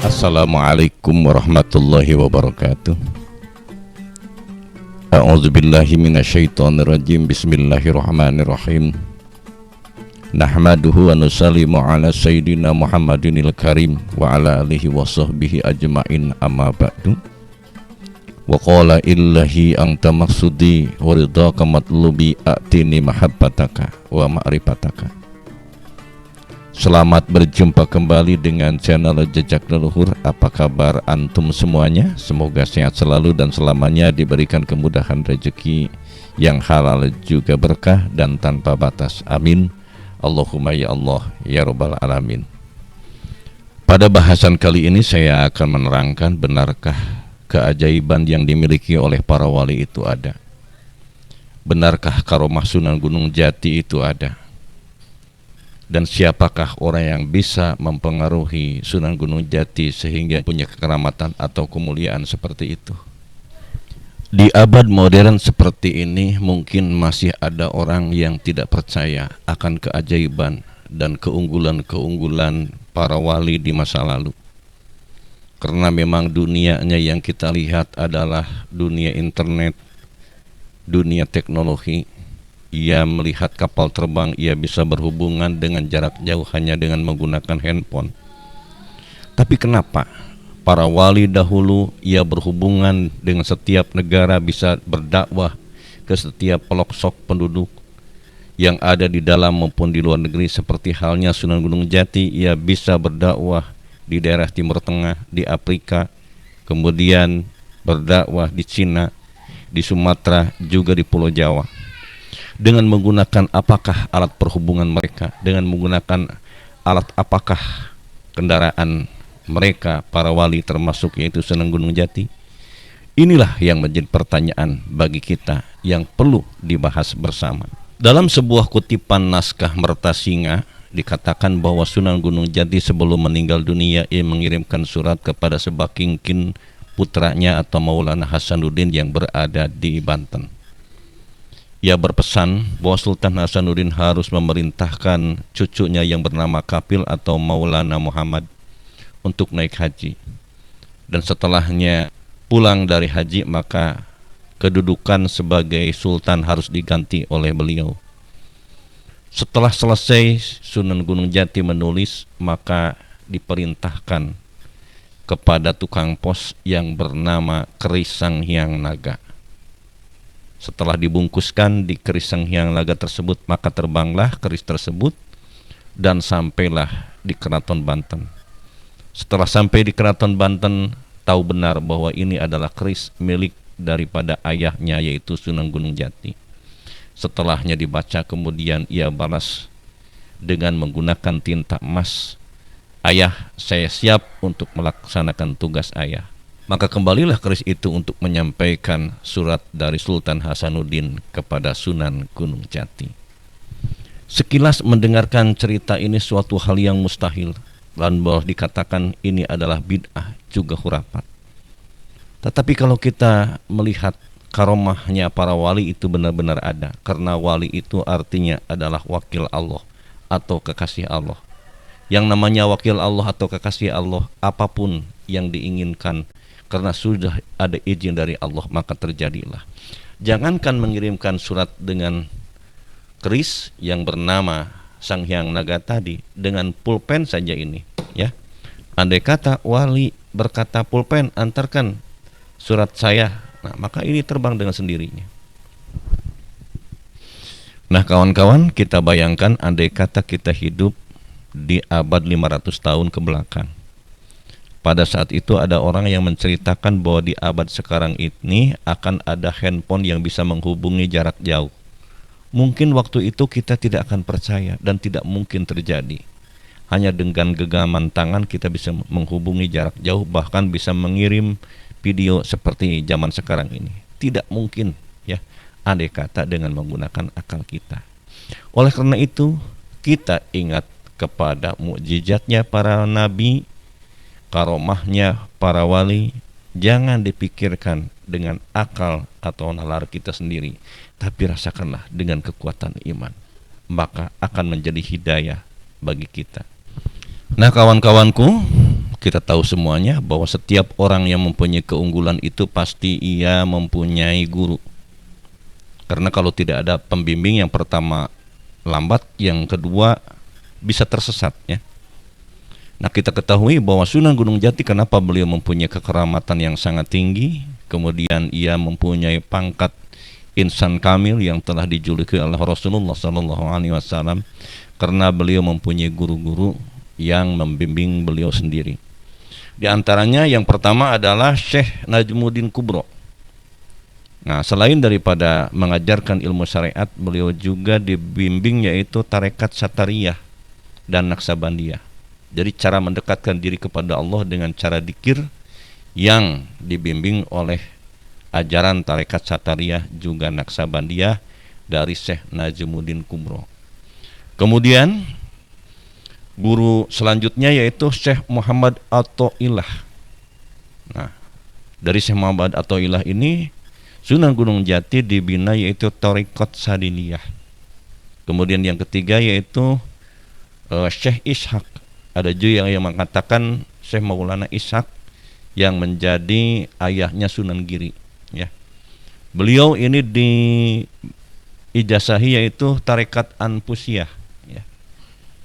Assalamualaikum warahmatullahi wabarakatuh. A'udzubillahi minasyaitonirrajim. Bismillahirrahmanirrahim. Nahmaduhu wa nusallimu ala sayyidina Muhammadinil karim wa ala alihi wa sahbihi ajma'in, amma ba'du. Wa qala illahi anta maksudi wa ridhaka matlubi a'tini mahabbataka wa ma'rifataka. Selamat berjumpa kembali dengan channel Jejak Leluhur. Apa kabar antum semuanya? Semoga sehat selalu dan selamanya diberikan kemudahan rezeki yang halal juga berkah dan tanpa batas. Amin. Allahumma ya Allah ya Rabbal Alamin. Pada bahasan kali ini saya akan menerangkan, benarkah keajaiban yang dimiliki oleh para wali itu ada? Benarkah karomah Sunan Gunung Jati itu ada? Dan siapakah orang yang bisa mempengaruhi Sunan Gunung Jati sehingga punya kekeramatan atau kemuliaan seperti itu? Di abad modern seperti ini mungkin masih ada orang yang tidak percaya akan keajaiban dan keunggulan-keunggulan para wali di masa lalu. Karena memang dunianya yang kita lihat adalah dunia internet, dunia teknologi. Ia melihat kapal terbang, ia bisa berhubungan dengan jarak jauh hanya dengan menggunakan handphone. Tapi kenapa para wali dahulu ia berhubungan dengan setiap negara, bisa berdakwah ke setiap pelosok penduduk yang ada di dalam maupun di luar negeri? Seperti halnya Sunan Gunung Jati, ia bisa berdakwah di daerah Timur Tengah, di Afrika, kemudian berdakwah di Cina, di Sumatera, juga di Pulau Jawa. Dengan menggunakan apakah alat perhubungan mereka? Dengan menggunakan alat apakah kendaraan mereka, para wali termasuk yaitu Sunan Gunung Jati? Inilah yang menjadi pertanyaan bagi kita yang perlu dibahas bersama. Dalam sebuah kutipan naskah Mertasinga dikatakan bahwa Sunan Gunung Jati sebelum meninggal dunia ia mengirimkan surat kepada Sebakingkin, putranya atau Maulana Hasanuddin yang berada di Banten. Ia berpesan bahwa Sultan Hasanuddin harus memerintahkan cucunya yang bernama Kapil atau Maulana Muhammad untuk naik haji. Dan setelahnya pulang dari haji, maka kedudukan sebagai sultan harus diganti oleh beliau. Setelah selesai Sunan Gunung Jati menulis, maka diperintahkan kepada tukang pos yang bernama Keris Sanghyang Naga. Setelah dibungkuskan di keris Sanghyang Naga tersebut, maka terbanglah keris tersebut dan sampailah di Keraton Banten. Setelah sampai di Keraton Banten, tahu benar bahwa ini adalah keris milik daripada ayahnya, yaitu Sunan Gunung Jati. Setelahnya dibaca, kemudian ia balas dengan menggunakan tinta emas, "Ayah, saya siap untuk melaksanakan tugas ayah." Maka kembalilah keris itu untuk menyampaikan surat dari Sultan Hasanuddin kepada Sunan Gunung Jati. Sekilas mendengarkan cerita ini suatu hal yang mustahil, dan boleh dikatakan ini adalah bid'ah juga khurafat. Tetapi kalau kita melihat karomahnya para wali itu benar-benar ada, karena wali itu artinya adalah wakil Allah atau kekasih Allah. Yang namanya wakil Allah atau kekasih Allah, apapun yang diinginkan karena sudah ada izin dari Allah, maka terjadilah. Jangankan mengirimkan surat dengan keris yang bernama Sanghyang Naga tadi, dengan pulpen saja ini, ya. Andai kata wali berkata, "Pulpen, antarkan surat saya," nah, maka ini terbang dengan sendirinya. Nah, kawan-kawan, kita bayangkan andai kata kita hidup di abad 500 tahun ke belakang. Pada saat itu ada orang yang menceritakan bahwa di abad sekarang ini akan ada handphone yang bisa menghubungi jarak jauh. Mungkin waktu itu kita tidak akan percaya dan tidak mungkin terjadi. Hanya dengan genggaman tangan kita bisa menghubungi jarak jauh, bahkan bisa mengirim video seperti zaman sekarang ini. Tidak mungkin, ya, andai kata dengan menggunakan akal kita. Oleh karena itu, kita ingat kepada mukjizatnya para nabi, karomahnya para wali. Jangan dipikirkan dengan akal atau nalar kita sendiri, tapi rasakanlah dengan kekuatan iman, maka akan menjadi hidayah bagi kita. Nah, kawan-kawanku, Kita tahu semuanya bahwa setiap orang yang mempunyai keunggulan itu pasti ia mempunyai guru. Karena kalau tidak ada pembimbing, yang pertama lambat, yang kedua bisa tersesat ya. Nah, kita ketahui bahwa Sunan Gunung Jati, kenapa beliau mempunyai kekeramatan yang sangat tinggi, kemudian ia mempunyai pangkat insan kamil yang telah dijuluki oleh Rasulullah SAW, karena beliau mempunyai guru-guru yang membimbing beliau sendiri. Di antaranya yang pertama adalah Syekh Najmuddin Kubro. Nah, selain daripada mengajarkan ilmu syariat, beliau juga dibimbing yaitu tarekat Satariyah dan Naksabandiyah. Jadi cara mendekatkan diri kepada Allah dengan cara dzikir yang dibimbing oleh ajaran tarekat Satariyah juga Naksabandiyah dari Syekh Najmuddin Kubro. Kemudian guru selanjutnya yaitu Syekh Muhammad Athoillah. Nah, dari Syekh Muhammad Athoillah ini Sunan Gunung Jati dibina yaitu tarekat Sadiliyah. Kemudian yang ketiga yaitu Syekh Ishaq. Ada juga yang mengatakan Syekh Maulana Ishaq yang menjadi ayahnya Sunan Giri ya. Beliau ini di ijazahi yaitu tarekat Anpusiyah ya.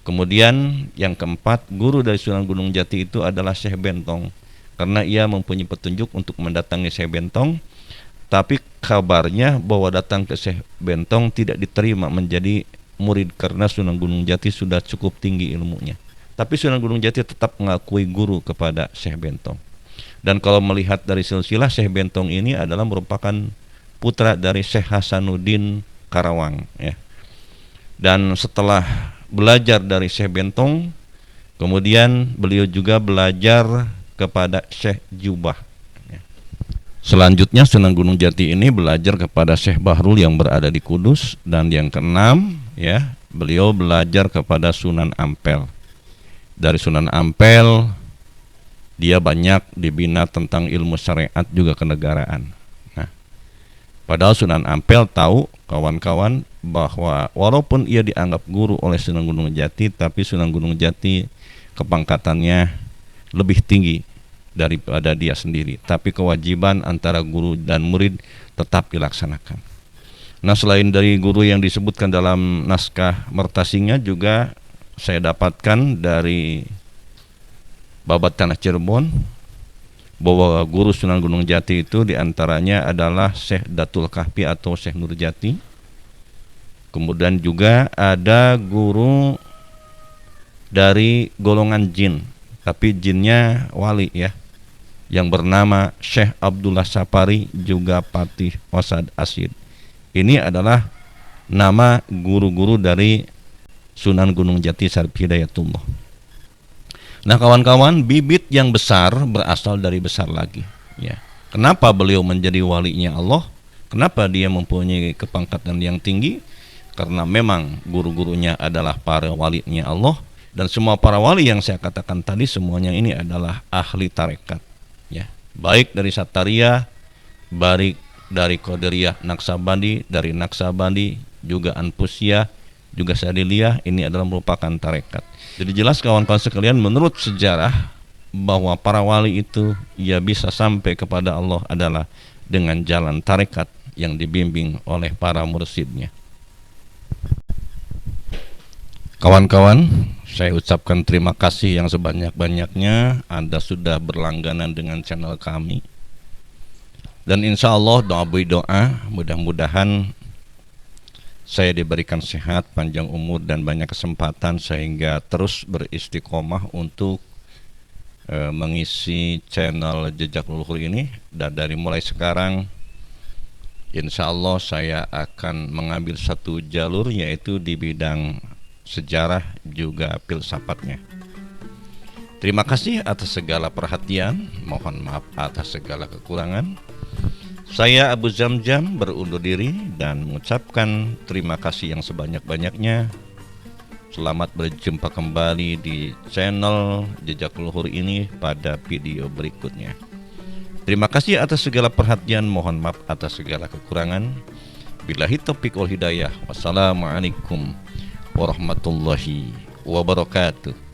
Kemudian yang keempat, guru dari Sunan Gunung Jati itu adalah Syekh Bentong, karena ia mempunyai petunjuk untuk mendatangi Syekh Bentong. Tapi kabarnya bahwa datang ke Syekh Bentong tidak diterima menjadi murid karena Sunan Gunung Jati sudah cukup tinggi ilmunya. Tapi Sunan Gunung Jati tetap mengakui guru kepada Syekh Bentong. Dan kalau melihat dari silsilah, Syekh Bentong ini adalah merupakan putra dari Syekh Hasanuddin Karawang ya. Dan setelah belajar dari Syekh Bentong, kemudian beliau juga belajar kepada Syekh Jubah ya. Selanjutnya Sunan Gunung Jati ini belajar kepada Syekh Bahrul yang berada di Kudus. Dan yang keenam ya, beliau belajar kepada Sunan Ampel. Dari Sunan Ampel dia banyak dibina tentang ilmu syariat juga kenegaraan. Nah, padahal Sunan Ampel tahu kawan-kawan bahwa walaupun ia dianggap guru oleh Sunan Gunung Jati, tapi Sunan Gunung Jati kepangkatannya lebih tinggi daripada dia sendiri. Tapi kewajiban antara guru dan murid tetap dilaksanakan. Nah, selain dari guru yang disebutkan dalam naskah Mertasingnya, juga saya dapatkan dari Babat Tanah Cirebon bahwa guru Sunan Gunung Jati itu diantaranya adalah Syekh Datul Kahfi atau Syekh Nurjati. Kemudian juga ada guru dari golongan jin, tapi jinnya wali ya, yang bernama Syekh Abdullah Sapari juga Patih Osad Asid. Ini adalah nama guru-guru dari Sunan Gunung Jati Syarif Hidayatullah. Nah kawan-kawan, bibit yang besar berasal dari besar lagi ya. Kenapa beliau menjadi walinya Allah? Kenapa dia mempunyai kepangkatan yang tinggi? Karena memang guru-gurunya adalah para walinya Allah. Dan semua para wali yang saya katakan tadi, semuanya ini adalah ahli tarekat ya. Baik dari Satariyah, baik dari Qadiriyah Naksabandi, dari Naksabandi juga Anpusiyah, juga Sadiliyah, ini adalah merupakan tarekat. Jadi jelas kawan-kawan sekalian, menurut sejarah bahwa para wali itu ia bisa sampai kepada Allah adalah dengan jalan tarekat yang dibimbing oleh para mursyidnya. Kawan-kawan, saya ucapkan terima kasih yang sebanyak-banyaknya Anda sudah berlangganan dengan channel kami. Dan insya Allah doa mudah-mudahan saya diberikan sehat, panjang umur dan banyak kesempatan sehingga terus beristiqomah untuk mengisi channel Jejak Leluhur ini. Dan dari mulai sekarang insya Allah saya akan mengambil satu jalur, yaitu di bidang sejarah juga filsafatnya. Terima kasih atas segala perhatian, mohon maaf atas segala kekurangan. Saya Abu Zamzam berundur diri dan mengucapkan terima kasih yang sebanyak-banyaknya. Selamat berjumpa kembali di channel Jejak Leluhur ini pada video berikutnya. Terima kasih atas segala perhatian, mohon maaf atas segala kekurangan. Billahi taufiq wal hidayah. Wassalamualaikum warahmatullahi wabarakatuh.